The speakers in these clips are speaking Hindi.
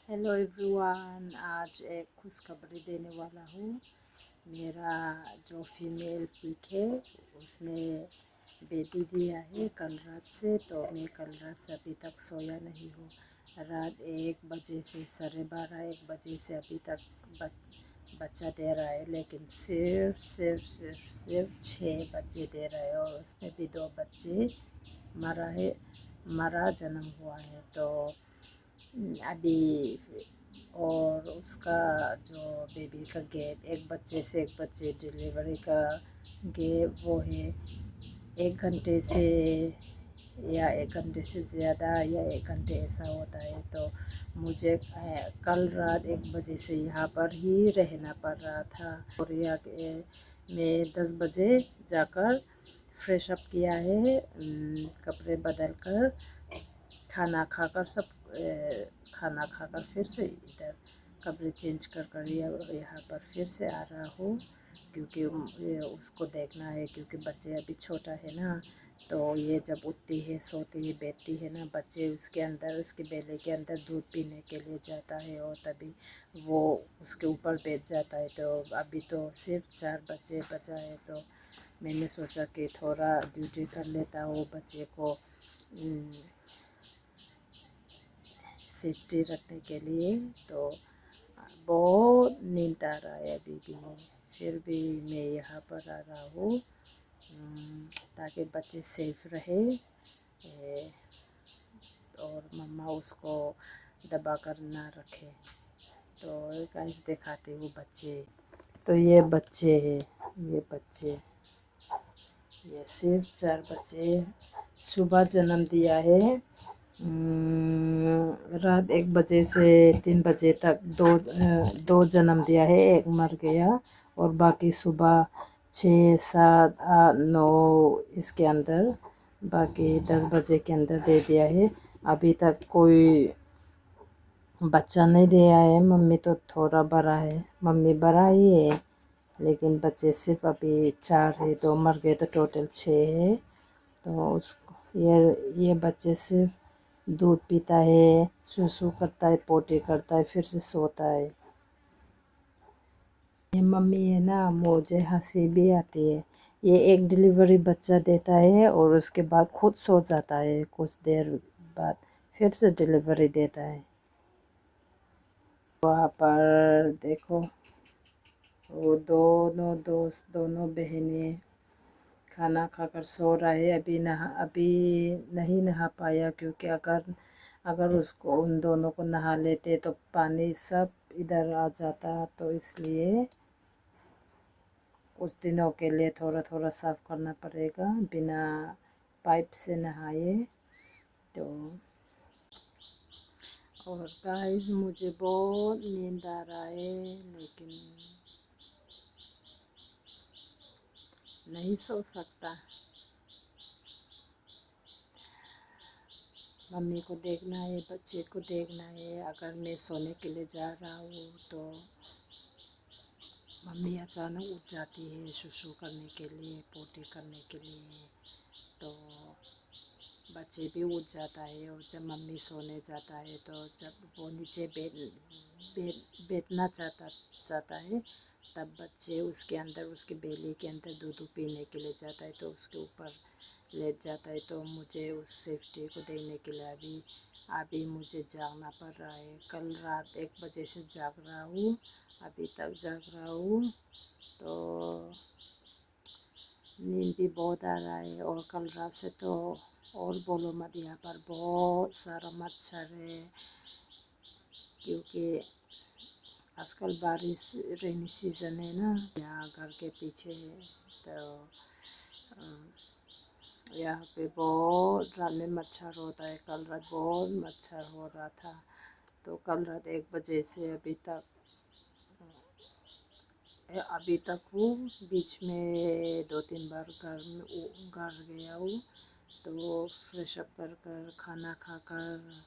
हेलो एवरीवन, आज एक खुशखबरी देने वाला हूँ। मेरा जो फीमेल पिग है उसने बेबी दिया है कल रात से। तो मैं कल रात से अभी तक सोया नहीं हूँ। रात 1 बजे से 12:30-1 बजे से अभी तक बच्चा दे रहा है, लेकिन सिर्फ 6 बच्चे दे रहा है और उसमें भी 2 बच्चे मरा जन्म हुआ है। तो अभी और उसका जो बेबी का गैप, एक बच्चे से एक बच्चे डिलीवरी का गैप वो है 1 घंटे से या 1 घंटे से ज़्यादा या 1 घंटे ऐसा होता है। तो मुझे कल रात 1 बजे से यहाँ पर ही रहना पड़ रहा था। और यहाँ मैं 10 बजे जाकर फ्रेश अप किया है, कपड़े बदल कर खाना खाकर फिर से इधर कपड़े चेंज कर यहाँ पर फिर से आ रहा हूँ, क्योंकि उसको देखना है। क्योंकि बच्चे अभी छोटा है ना, तो ये जब उठती है, सोती है, बैठती है ना, बच्चे उसके अंदर, उसके बेले के अंदर दूध पीने के लिए जाता है और तभी वो उसके ऊपर बैठ जाता है। तो अभी तो सिर्फ 4 बच्चे बचा है, तो मैंने सोचा कि थोड़ा ड्यूटी कर लेता हूँ बच्चे को सेफ्टी रखने के लिए। तो बहुत नींद आ रहा है अभी भी, फिर भी मैं यहाँ पर आ रहा हूँ ताकि बच्चे सेफ रहे और मम्मा उसको दबा कर ना रखे। तो गाइस दिखाती हूँ बच्चे। तो ये बच्चे हैं, ये सिर्फ 4 बच्चे सुबह जन्म दिया है। रात 1 बजे से 3 बजे तक दो जन्म दिया है, एक मर गया और बाकी सुबह 6, 7, 8, 9 इसके अंदर, बाकी 10 बजे के अंदर दे दिया है। अभी तक कोई बच्चा नहीं दिया है। मम्मी तो थोड़ा बड़ा है, मम्मी बड़ा ही है, लेकिन बच्चे सिर्फ अभी 4 है, 2 मर गए तो टोटल 6 है। तो उस ये बच्चे सिर्फ दूध पीता है, सुसु करता है, पोटी करता है, फिर से सोता है। ये मम्मी है ना, मुझे हंसी भी आती है। ये एक डिलीवरी बच्चा देता है और उसके बाद खुद सो जाता है, कुछ देर बाद फिर से डिलीवरी देता है। वहाँ पर देखो, वो दोनों दोस्त, दोनों बहनें खाना खाकर सो रहा है। अभी नहीं नहा पाया, क्योंकि अगर उसको, उन दोनों को नहा लेते तो पानी सब इधर आ जाता। तो इसलिए कुछ दिनों के लिए थोड़ा थोड़ा साफ़ करना पड़ेगा बिना पाइप से नहाए। तो और गाइस, मुझे बहुत नींद आ रहा है, लेकिन नहीं सो सकता। मम्मी को देखना है, बच्चे को देखना है। अगर मैं सोने के लिए जा रहा हूँ तो मम्मी अचानक उठ जाती है सुसु करने के लिए, पोटी करने के लिए। तो बच्चे भी उठ जाता है। और जब मम्मी सोने जाता है, तो जब वो नीचे बैठना चाहता है, तब बच्चे उसके अंदर, उसके बेले के अंदर दूध पीने के लिए जाता है, तो उसके ऊपर लेट जाता है। तो मुझे उस सेफ्टी को देने के लिए अभी मुझे जागना पड़ रहा है। कल रात 1 बजे से जाग रहा हूँ, अभी तक जाग रहा हूँ। तो नींद भी बहुत आ रहा है। और कल रात से तो और बोलो मत, यहाँ पर बहुत सारा मच्छर है, क्योंकि आजकल बारिश, रेनी सीज़न है ना, यहाँ घर के पीछे है। तो यहाँ पे बहुत रात में मच्छर होता है। कल रात बहुत मच्छर हो रहा था। तो कल रात 1 बजे से अभी तक हूँ। बीच में 2-3 बार घर गया हूँ। तो फ्रेश अप कर खाना खाकर,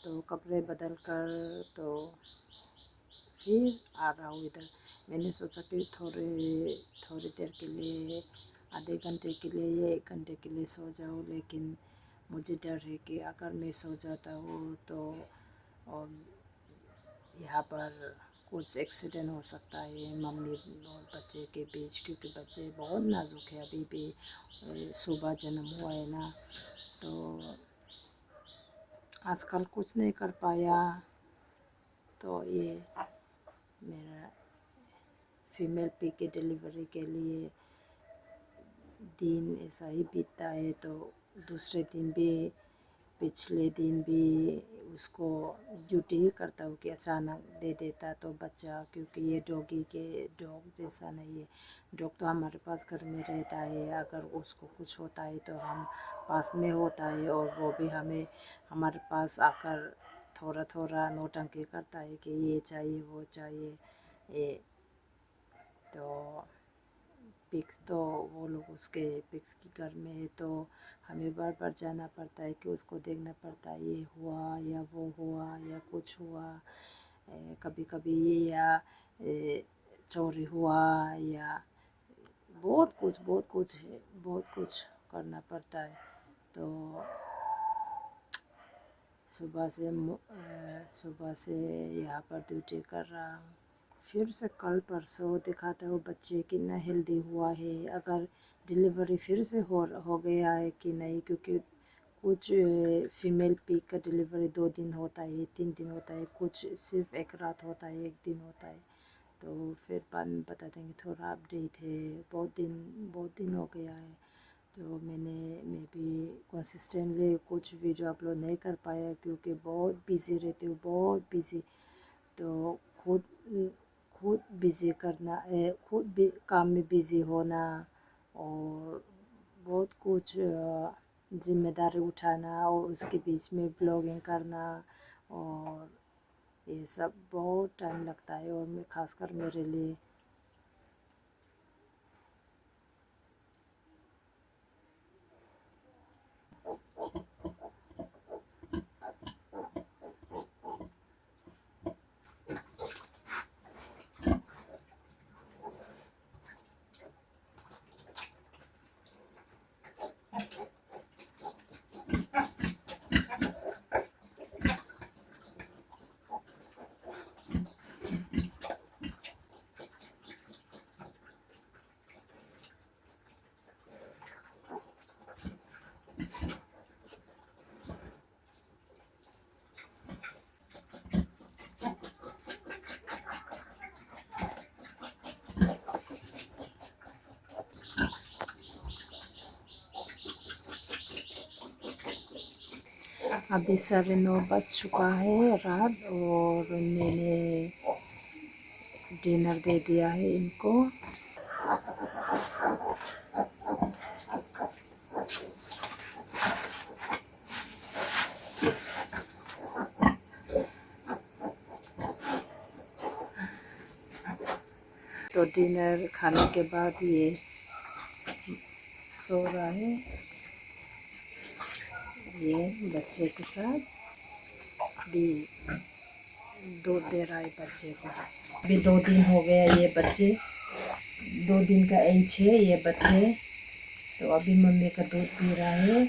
तो कपड़े बदल कर, तो फिर आ रहा हूँ इधर। मैंने सोचा कि थोड़ी देर के लिए, आधे घंटे के लिए या 1 घंटे के लिए सो जाऊँ, लेकिन मुझे डर है कि अगर मैं सो जाता हूँ तो और यहाँ पर कुछ एक्सीडेंट हो सकता है मम्मी और बच्चे के बीच, क्योंकि बच्चे बहुत नाजुक है, अभी भी सुबह जन्म हुआ है ना, तो आजकल कुछ नहीं कर पाया। तो ये मेरा फीमेल पी के डिलीवरी के लिए दिन ऐसा ही बीतता है। तो दूसरे दिन भी, पिछले दिन भी उसको ड्यूटी ही करता हूँ कि अचानक दे देता तो बच्चा, क्योंकि ये डॉग जैसा नहीं है। डॉग तो हमारे पास घर में रहता है, अगर उसको कुछ होता है तो हम पास में होता है, और वो भी हमारे पास आकर थोड़ा थोड़ा नौटंकी करता है कि ये चाहिए वो चाहिए। ये तो पिक्स तो वो लोग उसके पिक्स की घर में है, तो हमें बार बार जाना पड़ता है कि उसको देखना पड़ता है ये हुआ या वो हुआ या कुछ हुआ, कभी कभी या चोरी हुआ, या बहुत कुछ करना पड़ता है। तो सुबह से यहाँ पर ड्यूटी कर रहा हूँ। फिर से कल परसों दिखाता हूँ बच्चे कितना हेल्दी हुआ है, अगर डिलीवरी फिर से हो गया है कि नहीं, क्योंकि कुछ फीमेल पिग का डिलीवरी 2 दिन होता है, 3 दिन होता है, कुछ सिर्फ एक रात होता है, 1 दिन होता है। तो फिर बाद में बता देंगे, थोड़ा अपडेट है, बहुत दिन हो गया है। तो मैं भी कंसिस्टेंटली कुछ वीडियो अपलोड नहीं कर पाया, क्योंकि बहुत बिज़ी रहती हूँ, बहुत बिज़ी। तो खुद बिज़ी करना है, खुद भी काम में बिज़ी होना, और बहुत कुछ जिम्मेदारी उठाना, और उसके बीच में ब्लॉगिंग करना, और ये सब बहुत टाइम लगता है, और मैं खासकर मेरे लिए। अभी 9:15 बज चुका है रात, और मैंने डिनर दे दिया है इनको। तो डिनर खाने के बाद ये सो रहा है, ये बच्चे के साथ भी दूध दे रहा है बच्चे को। अभी 2 दिन हो गया, ये बच्चे 2 दिन का एज है ये बच्चे। तो अभी मम्मी का दूध पी रहा है,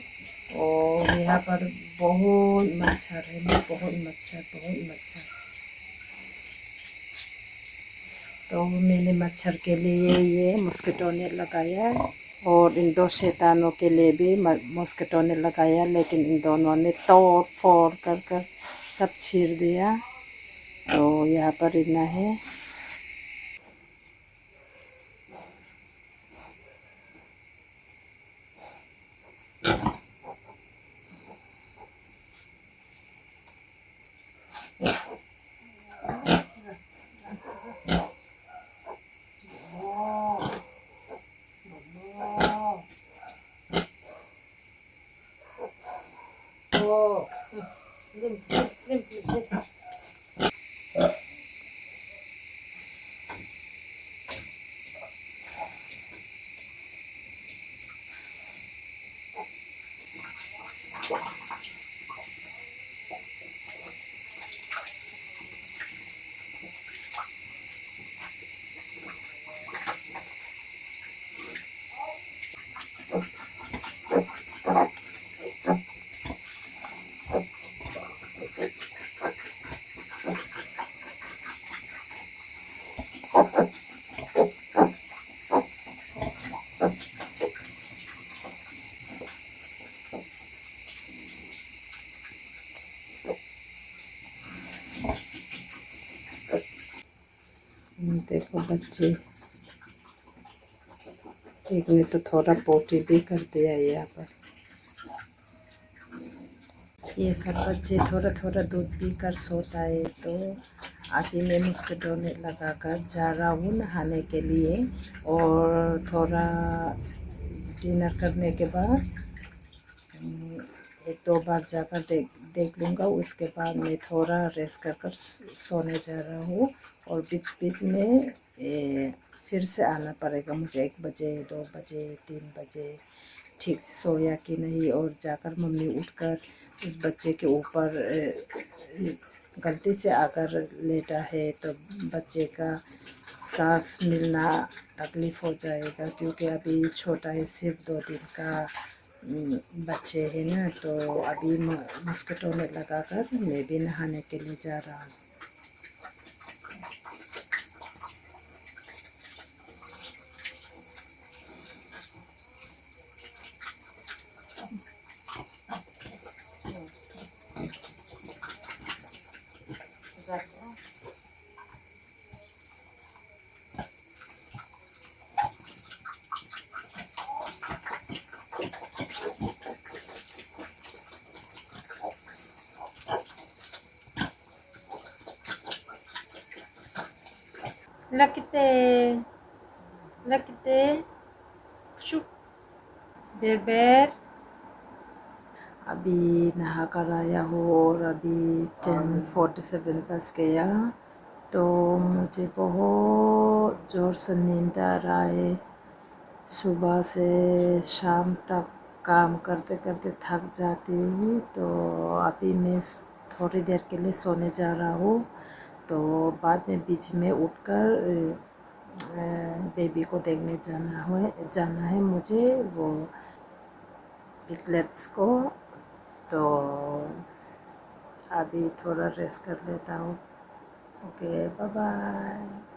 और यहाँ पर बहुत मच्छर है, बहुत मच्छर। तो मैंने मच्छर के लिए ये मॉस्किटो नेट लगाया है, और इन 2 शैतानों के लिए भी मॉस्किटो नेट लगाया, लेकिन इन दोनों ने तोड़ फोड़ कर सब चीर दिया। तो यहाँ पर इतना है। देखो बच्चे, एक ने तो थोड़ा पोटी भी कर दिया है यहाँ पर। ये सब बच्चे थोड़ा थोड़ा दूध पी कर सोता है, तो अभी मैं मस्किटो नेट लगा कर जा रहा हूँ नहाने के लिए। और थोड़ा डिनर करने के बाद एक दो बार जाकर देख लूँगा। उसके बाद मैं थोड़ा रेस्ट कर कर सोने जा रहा हूँ। और बीच बीच में फिर से आना पड़ेगा मुझे 1 बजे 2 बजे 3 बजे ठीक से सोया कि नहीं। और जाकर मम्मी उठकर उस बच्चे के ऊपर गलती से अगर लेटा है तो बच्चे का सांस मिलना तकलीफ़ हो जाएगा, क्योंकि अभी छोटा है, सिर्फ 2 दिन का बच्चे हैं ना। तो अभी मस्किटो नेट लगा कर मैं भी नहाने के लिए जा रहा हूँ। Lakite, lakite, शुक बेर बेर। अभी नहा कर आया हूँ और अभी 10:47 बज गया। तो मुझे बहुत ज़ोर से नींद आ रहा है। सुबह से शाम तक काम करते करते थक जाती हूँ। तो अभी मैं थोड़ी देर के लिए सोने जा रहा हूँ। तो बाद में बीच में उठकर बेबी को देखने जाना है मुझे, वो पिगलेट्स को। तो अभी थोड़ा रेस्ट कर लेता हूँ। Okay, bye bye.